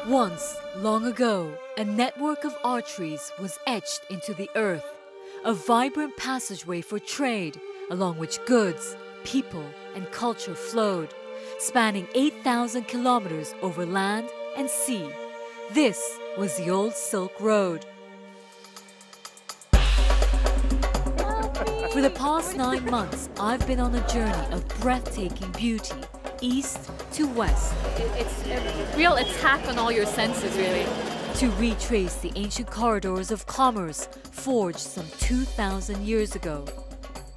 Once, long ago, a network of arteries was etched into the earth, a vibrant passageway for trade along which goods, people, and culture flowed, spanning 8,000 kilometers over land and sea. This was the old Silk Road. For the past 9 months, I've been on a journey of breathtaking beauty, east to west. It's a real attack on all your senses, really. To retrace the ancient corridors of commerce forged some 2,000 years ago.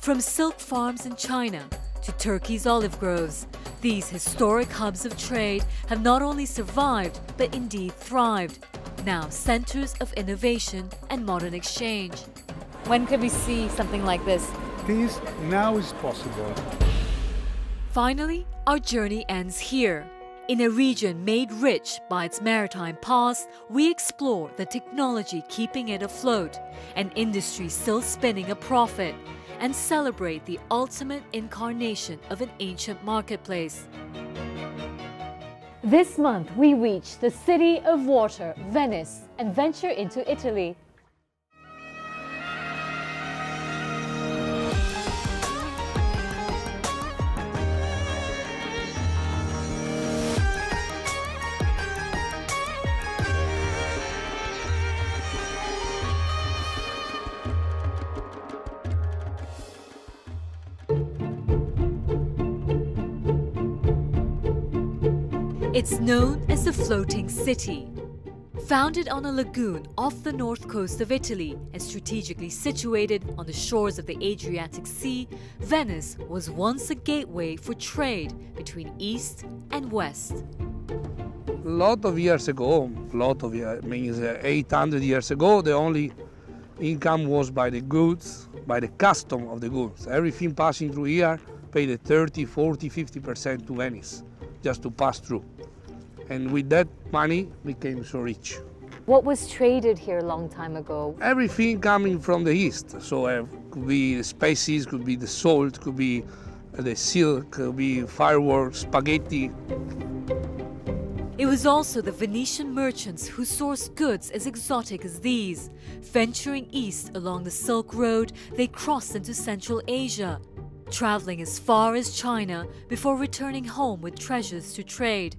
From silk farms in China to Turkey's olive groves, these historic hubs of trade have not only survived, but indeed thrived, now centers of innovation and modern exchange. When could we see something like this? This now is possible. Finally, our journey ends here. In a region made rich by its maritime past, we explore the technology keeping it afloat, an industry still spinning a profit, and celebrate the ultimate incarnation of an ancient marketplace. This month, we reach the city of water, Venice, and venture into Italy. It's known as the Floating City. Founded on a lagoon off the north coast of Italy and strategically situated on the shores of the Adriatic Sea, Venice was once a gateway for trade between East and West. A lot of years ago, means 800 years ago, the only income was by the goods, by the custom of the goods. Everything passing through here paid a 30, 40, 50% to Venice just to pass through. And with that money, we became so rich. What was traded here a long time ago? Everything coming from the east. So could be the spices, could be the salt, could be the silk, could be fireworks, spaghetti. It was also the Venetian merchants who sourced goods as exotic as these. Venturing east along the Silk Road, they crossed into Central Asia, traveling as far as China before returning home with treasures to trade.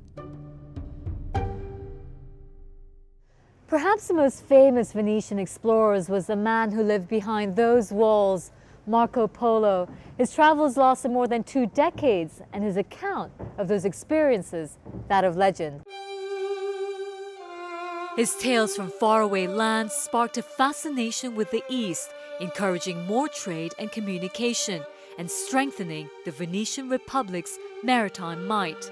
Perhaps the most famous Venetian explorers was the man who lived behind those walls, Marco Polo. His travels lasted more than 2 decades, and his account of those experiences, that of legend. His tales from faraway lands sparked a fascination with the East, encouraging more trade and communication, and strengthening the Venetian Republic's maritime might.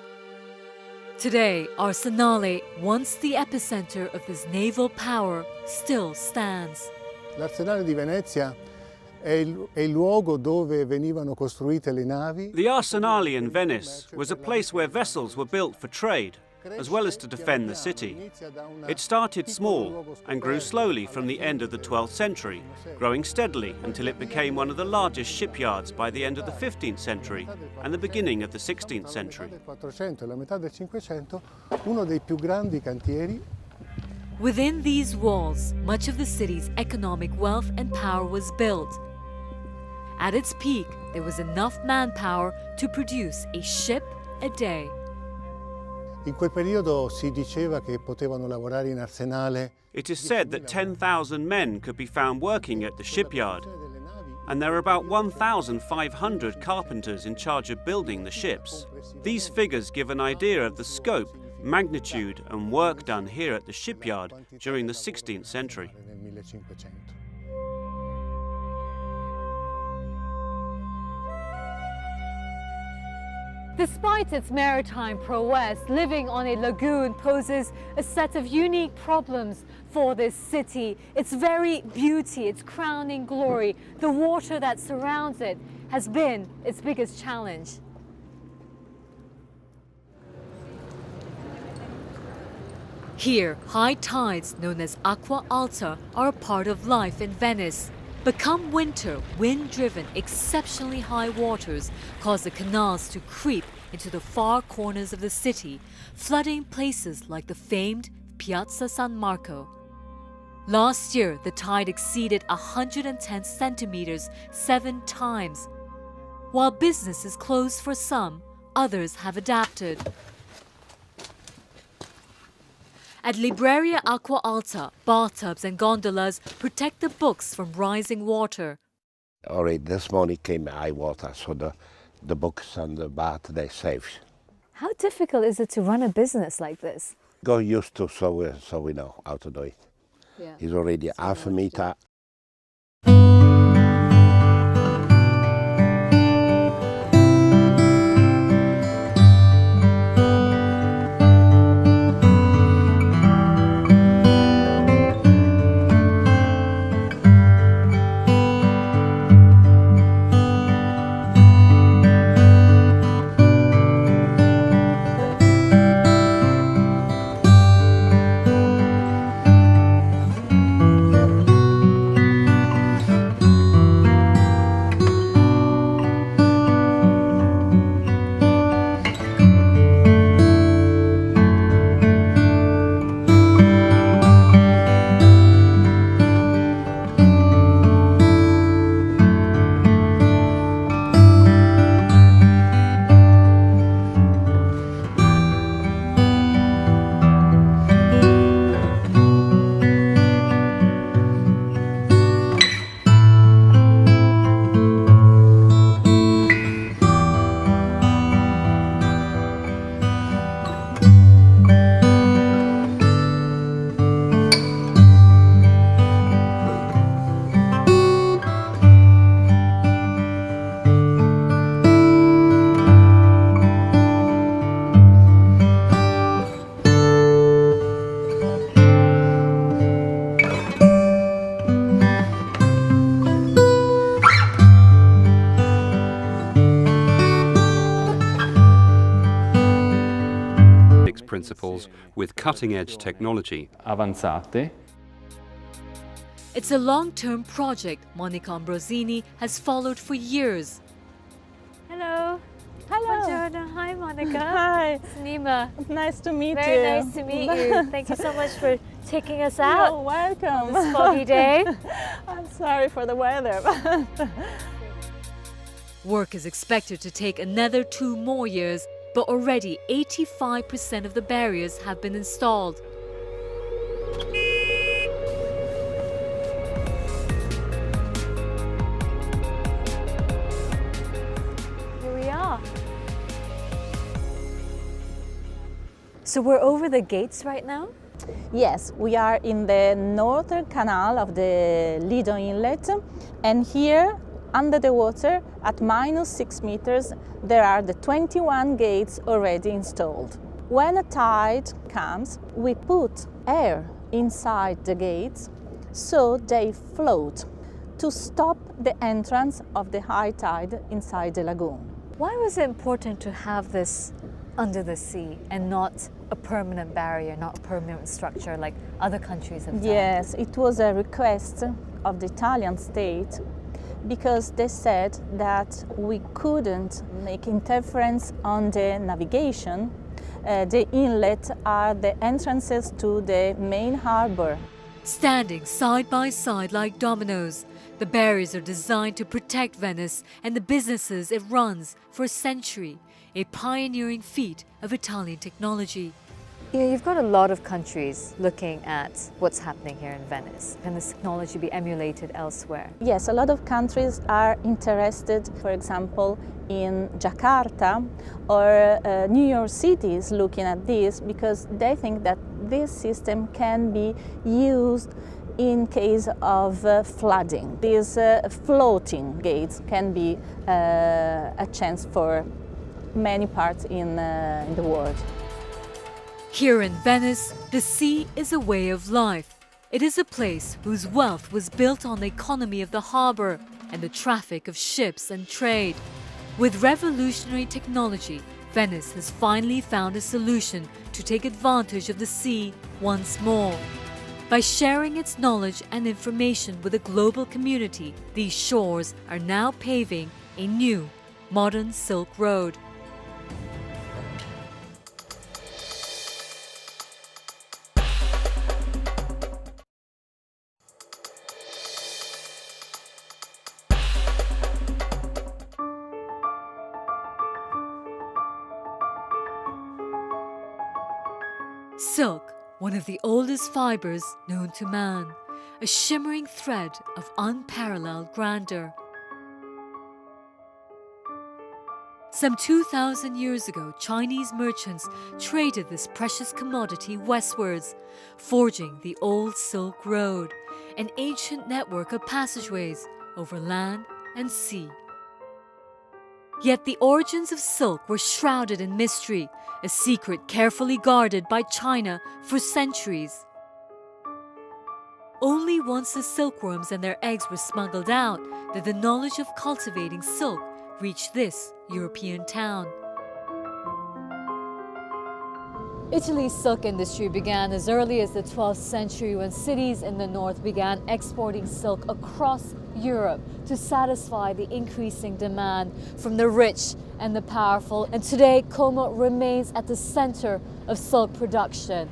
Today, Arsenale, once the epicenter of this naval power, still stands. L'Arsenale di Venezia è il luogo dove venivano costruite le navi. The Arsenale in Venice was a place where vessels were built for trade, as well as to defend the city. It started small and grew slowly from the end of the 12th century, growing steadily until it became one of the largest shipyards by the end of the 15th century and the beginning of the 16th century. Within these walls, much of the city's economic wealth and power was built. At its peak, there was enough manpower to produce a ship a day. In quel periodo si diceva che potevano lavorare in Arsenale. It is said that 10,000 men could be found working at the shipyard, and there are about 1,500 carpenters in charge of building the ships. These figures give an idea of the scope, magnitude and work done here at the shipyard during the 16th century. Despite its maritime prowess, living on a lagoon poses a set of unique problems for this city. Its very beauty, its crowning glory, the water that surrounds it, has been its biggest challenge. Here, high tides known as acqua alta are a part of life in Venice. But come winter, wind-driven, exceptionally high waters cause the canals to creep into the far corners of the city, flooding places like the famed Piazza San Marco. Last year, the tide exceeded 110 centimeters 7 times. While business is closed for some, others have adapted. At Libreria Acqua Alta, bathtubs and gondolas protect the books from rising water. Already this morning came high water, so the books and the bath, they're safe. How difficult is it to run a business like this? Go used to, so we know how to do it. Yeah. It's already half a meter. Principles with cutting-edge technology. Avanzate. It's a long-term project Monica Ambrosini has followed for years. Hello. Hello. Buongiorno. Hi, Monica. Hi. It's Nima. Nice to meet Very you. nice to meet you. Thank you so much for taking us out You're welcome. on this foggy day. I'm sorry for the weather. Work is expected to take another 2 more years, but already 85% of the barriers have been installed. Here we are. So we're over the gates right now? Yes, we are in the northern canal of the Lido Inlet, and here under the water at -6 meters there are the 21 gates already installed. When a tide comes, we put air inside the gates so they float to stop the entrance of the high tide inside the lagoon. Why was it important to have this under the sea and not a permanent barrier, not a permanent structure like other countries have done? Yes, it was a request of the Italian state because they said that we couldn't make interference on the navigation. The inlet are the entrances to the main harbor. Standing side by side like dominoes, the barriers are designed to protect Venice and the businesses it runs for a century, a pioneering feat of Italian technology. You know, you've got a lot of countries looking at what's happening here in Venice. Can this technology be emulated elsewhere? Yes, a lot of countries are interested, for example, in Jakarta or New York City is looking at this because they think that this system can be used in case of flooding. These floating gates can be a chance for many parts in the world. Here in Venice, the sea is a way of life. It is a place whose wealth was built on the economy of the harbor and the traffic of ships and trade. With revolutionary technology, Venice has finally found a solution to take advantage of the sea once more. By sharing its knowledge and information with a global community, these shores are now paving a new, modern Silk Road. Silk, one of the oldest fibers known to man, a shimmering thread of unparalleled grandeur. Some 2,000 years ago, Chinese merchants traded this precious commodity westwards, forging the Old Silk Road, an ancient network of passageways over land and sea. Yet the origins of silk were shrouded in mystery, a secret carefully guarded by China for centuries. Only once the silkworms and their eggs were smuggled out did the knowledge of cultivating silk reach this European town. Italy's silk industry began as early as the 12th century when cities in the north began exporting silk across Europe to satisfy the increasing demand from the rich and the powerful. And today, Como remains at the center of silk production.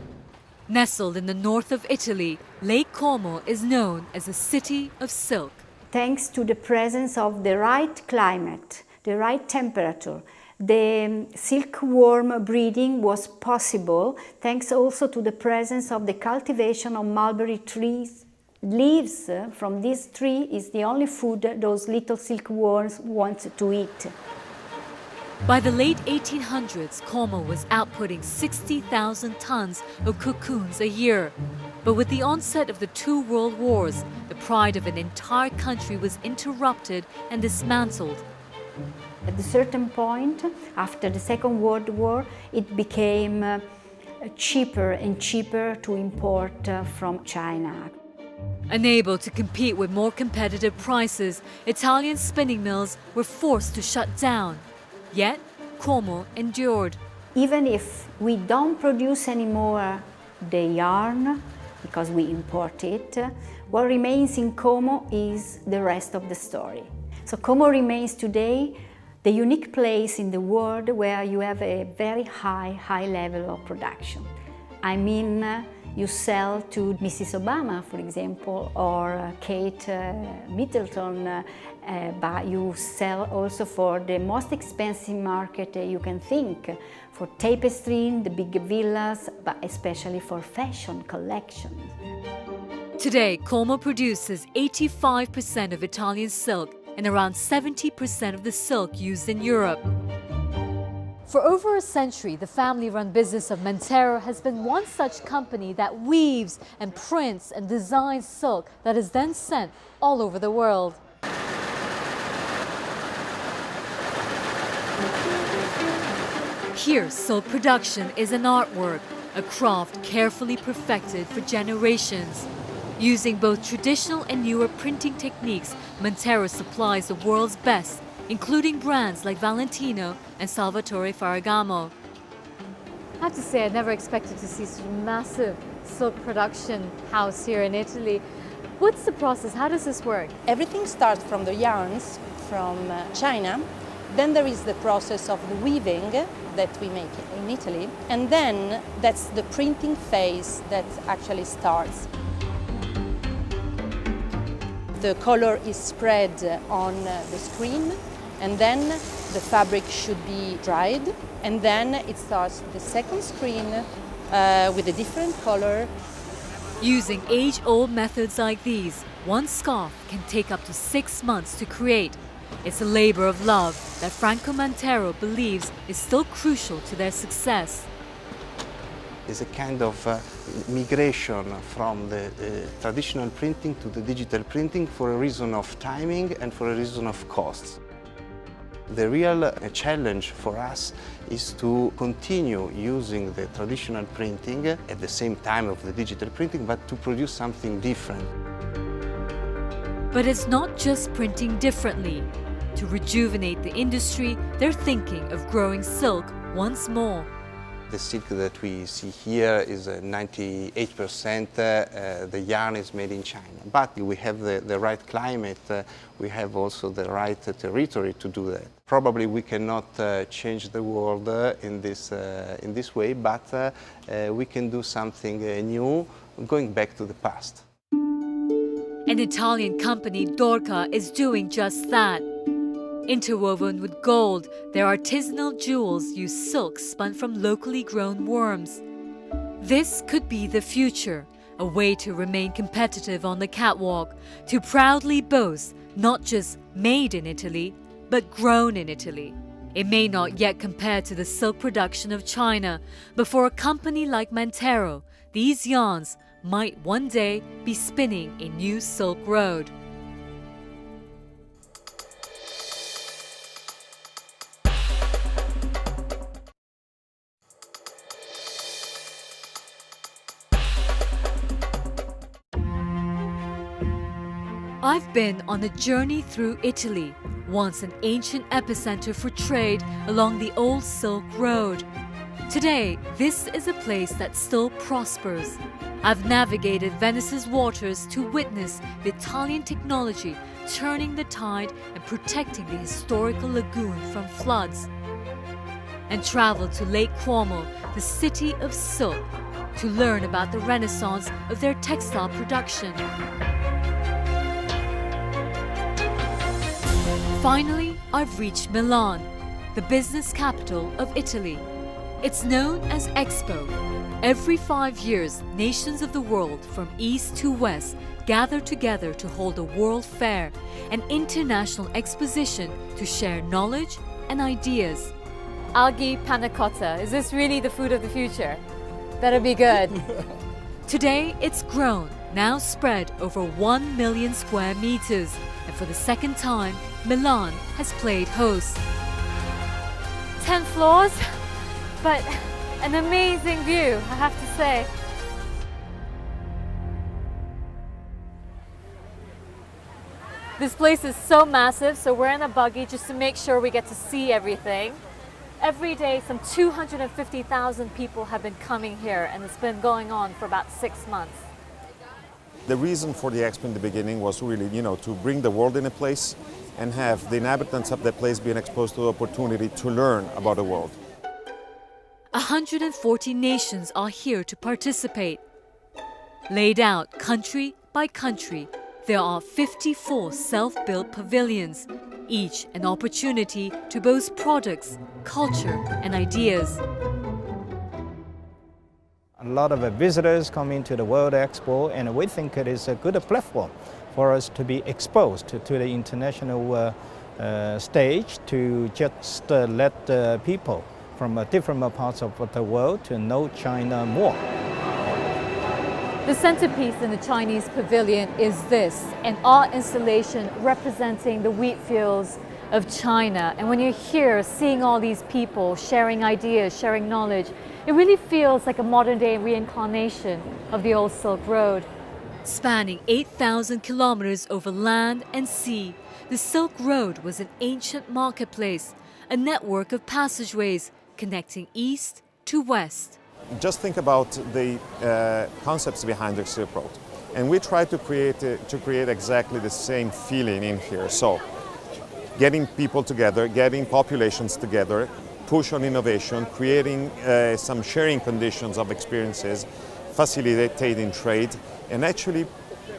Nestled in the north of Italy, Lake Como is known as a city of silk. Thanks to the presence of the right climate, the right temperature, the silkworm breeding was possible thanks also to the presence of the cultivation of mulberry trees. Leaves from this tree is the only food those little silkworms want to eat. By the late 1800s, Como was outputting 60,000 tons of cocoons a year. But with the onset of the two world wars, the pride of an entire country was interrupted and dismantled. At a certain point, after the Second World War, it became cheaper and cheaper to import from China. Unable to compete with more competitive prices, Italian spinning mills were forced to shut down. Yet, Como endured. Even if we don't produce anymore the yarn, because we import it, what remains in Como is the rest of the story. So Como remains today the unique place in the world where you have a very high level of production. I mean, you sell to Mrs. Obama, for example, or Kate Middleton, but you sell also for the most expensive market you can think, for tapestry, the big villas, but especially for fashion collections. Today, Como produces 85% of Italian silk and around 70% of the silk used in Europe. For over a century, the family-run business of Mentero has been one such company that weaves and prints and designs silk that is then sent all over the world. Here, silk production is an artwork, a craft carefully perfected for generations. Using both traditional and newer printing techniques, Mentero supplies the world's best, including brands like Valentino and Salvatore Ferragamo. I have to say, I never expected to see such a massive silk production house here in Italy. What's the process? How does this work? Everything starts from the yarns from China. Then there is the process of the weaving that we make in Italy. And then that's the printing phase that actually starts. The color is spread on the screen, and then the fabric should be dried, and then it starts the second screen with a different color. Using age-old methods like these, one scarf can take up to 6 months to create. It's a labor of love that Franco Mentero believes is still crucial to their success. It's a kind of migration from the traditional printing to the digital printing for a reason of timing and for a reason of costs. The real challenge for us is to continue using the traditional printing at the same time of the digital printing, but to produce something different. But it's not just printing differently. To rejuvenate the industry, they're thinking of growing silk once more. The silk that we see here is 98%, the yarn is made in China. But we have the right climate, we have also the right territory to do that. Probably we cannot change the world in this way, but we can do something new, going back to the past. An Italian company, Dorca, is doing just that. Interwoven with gold, their artisanal jewels use silk spun from locally grown worms. This could be the future, a way to remain competitive on the catwalk, to proudly boast not just made in Italy, but grown in Italy. It may not yet compare to the silk production of China, but for a company like Mantero, these yarns might one day be spinning a new Silk Road. I've been on a journey through Italy, once an ancient epicenter for trade along the old Silk Road. Today, this is a place that still prospers. I've navigated Venice's waters to witness the Italian technology turning the tide and protecting the historical lagoon from floods, and traveled to Lake Como, the city of silk, to learn about the renaissance of their textile production. Finally, I've reached Milan, the business capital of Italy. It's known as Expo. Every 5 years, nations of the world from east to west gather together to hold a world fair, an international exposition to share knowledge and ideas. Algae panna cotta. Is this really the food of the future? That'll be good. Today, it's grown, now spread over 1 million square meters, and for the second time, Milan has played host. 10 floors, but an amazing view, I have to say. This place is so massive, so we're in a buggy just to make sure we get to see everything. Every day, some 250,000 people have been coming here, and it's been going on for about 6 months. The reason for the expo in the beginning was really, to bring the world in a place and have the inhabitants of that place being exposed to the opportunity to learn about the world. 140 nations are here to participate. Laid out country by country, there are 54 self-built pavilions, each an opportunity to boast products, culture, and ideas. A lot of visitors come into the World Expo, and we think it is a good platform for us to be exposed to the international stage, to just let people from different parts of the world to know China more. The centerpiece in the Chinese pavilion is this, an art installation representing the wheat fields of China. And when you're here, seeing all these people sharing ideas, sharing knowledge, it really feels like a modern-day reincarnation of the old Silk Road. Spanning 8,000 kilometers over land and sea, the Silk Road was an ancient marketplace, a network of passageways connecting east to west. Just think about the concepts behind the Silk Road, and we try to create exactly the same feeling in here. So, getting people together, getting populations together, push on innovation, creating some sharing conditions of experiences, facilitating trade, and actually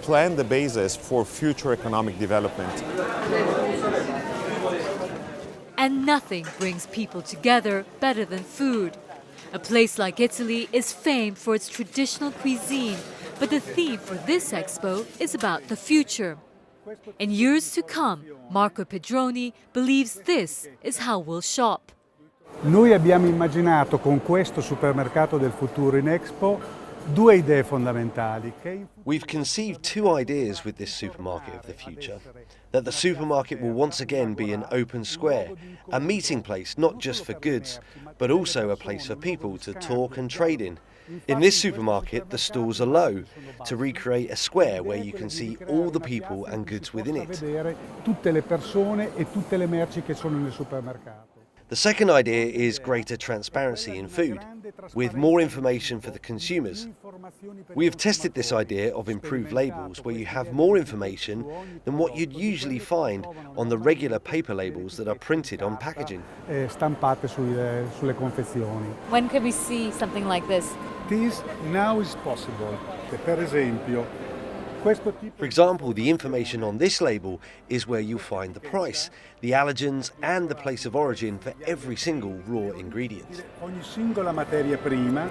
plan the basis for future economic development. And nothing brings people together better than food. A place like Italy is famed for its traditional cuisine, but the theme for this expo is about the future. In years to come, Marco Pedroni believes this is how we'll shop. Noi abbiamo immaginato con questo supermercato del futuro in Expo due idee fondamentali. We've conceived two ideas with this supermarket of the future. That the supermarket will once again be an open square, a meeting place not just for goods, but also a place for people to talk and trade in. In this supermarket, the stalls are low, to recreate a square where you can see all the people and goods within it. Tutte le persone e tutte le merci che sono nel supermercato. The second idea is greater transparency in food, with more information for the consumers. We have tested this idea of improved labels where you have more information than what you'd usually find on the regular paper labels that are printed on packaging. Stampate sulle confezioni. When can we see something like this? This now is possible. Per esempio, for example, the information on this label is where you'll find the price, the allergens and the place of origin for every single raw ingredient. Ogni singola materia prima.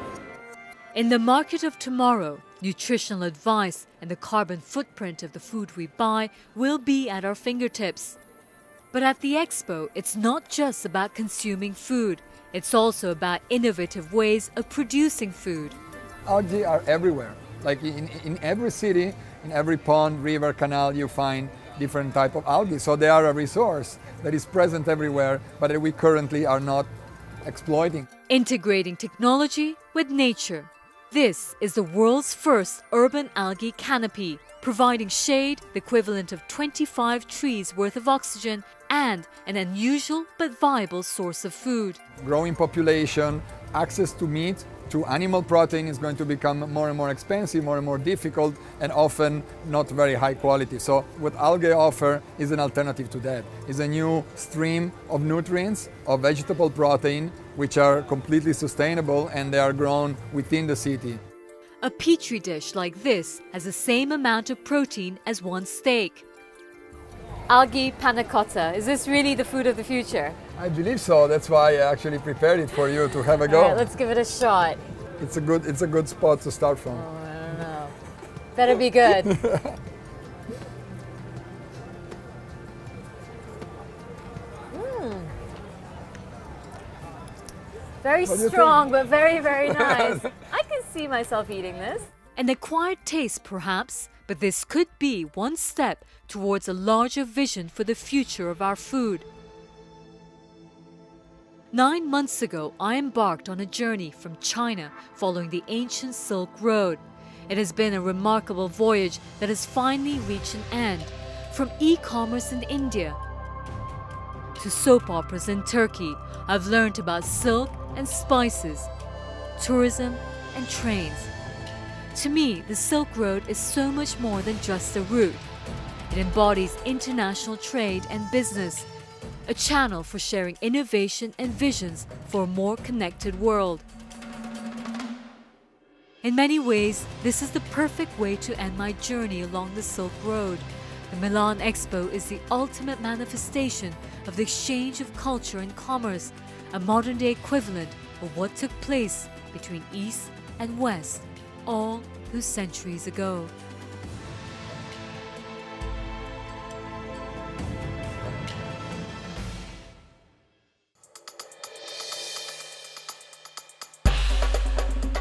In the market of tomorrow, nutritional advice and the carbon footprint of the food we buy will be at our fingertips. But at the Expo, it's not just about consuming food. It's also about innovative ways of producing food. Algae are everywhere. Like in every city, in every pond, river, canal, you find different type of algae. So they are a resource that is present everywhere, but that we currently are not exploiting. Integrating technology with nature. This is the world's first urban algae canopy, providing shade, the equivalent of 25 trees worth of oxygen, and an unusual but viable source of food. Growing population, access to meat, to animal protein is going to become more and more expensive, more and more difficult, and often not very high quality. So what algae offer is an alternative to that. It's a new stream of nutrients, of vegetable protein, which are completely sustainable, and they are grown within the city. A petri dish like this has the same amount of protein as one steak. Algae panna cotta, is this really the food of the future? I believe so. That's why I actually prepared it for you to have a go. All right, let's give it a shot. It's a good spot to start from. Oh, I don't know. Better be good. Very strong, but very, very nice. I can see myself eating this. An acquired taste, perhaps, but this could be one step towards a larger vision for the future of our food. 9 months ago, I embarked on a journey from China following the ancient Silk Road. It has been a remarkable voyage that has finally reached an end. From e-commerce in India to soap operas in Turkey, I've learned about silk and spices, tourism and trains. To me, the Silk Road is so much more than just a route. It embodies international trade and business, a channel for sharing innovation and visions for a more connected world. In many ways, this is the perfect way to end my journey along the Silk Road. The Milan Expo is the ultimate manifestation of the exchange of culture and commerce, a modern-day equivalent of what took place between East and West all those centuries ago.